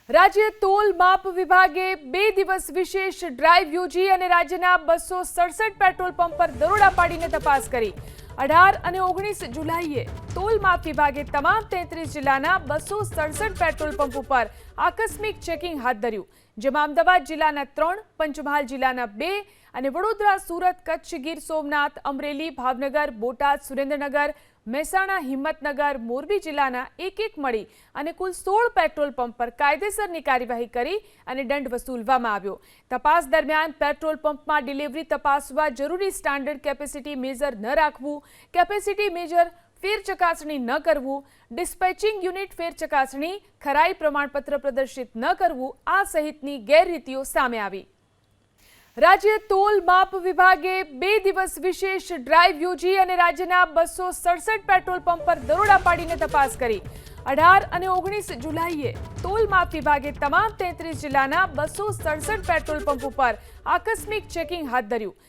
રાજ્ય તોલ માપ વિભાગે 2 દિવસ વિશેષ ડ્રાઈવ યોજી અને રાજ્યના 267 પેટ્રોલ પંપ પર દરોડા પાડીને તપાસ કરી। 18 અને 19 જુલાઈએ તોલ માપ વિભાગે તમામ 33 જિલ્લાના 267 પેટ્રોલ પંપ ઉપર આકસ્મિક ચેકિંગ હાથ ધર્યું, જેમાં અમદાવાદ જિલ્લાના 3, પંચમહાલ જિલ્લાના 2 અને વડોદરા, સુરત, કચ્છ, ગીર સોમનાથ, અમરેલી, ભાવનગર, બોટાદ, સુરેન્દ્રનગર, મહેસાણા, હિંમતનગર, મોરબી જિલ્લાના એક મળી અને કુલ 16 પેટ્રોલ પંપ પર કાયદેસરની કાર્યવાહી કરી અને દંડ વસૂલવામાં આવ્યો। તપાસ દરમિયાન પેટ્રોલ પંપમાં ડિલિવરી તપાસવા જરૂરી સ્ટાન્ડર્ડ કેપેસિટી મેજર ન રાખવું, કેપેસિટી મેજર ફેર ચકાસણી ન કરવું, ડિસ્પેચિંગ યુનિટ ફેર ચકાસણી, ખરાઈ પ્રમાણપત્ર પ્રદર્શિત ન કરવું આ સહિતની ગેરરીતિઓ સામે આવી। રાજ્ય તોલ માપ વિભાગે 2 દિવસ વિશેષ ડ્રાઈવ યોજી અને રાજ્યના 267 પેટ્રોલ પંપ પર દરોડા પાડીને તપાસ કરી। 18 અને 19 જુલાઈએ તોલ માપ વિભાગે તમામ 33 જિલ્લાના 267 પેટ્રોલ પંપ ઉપર આકસ્મિક ચેકિંગ હાથ ધર્યું,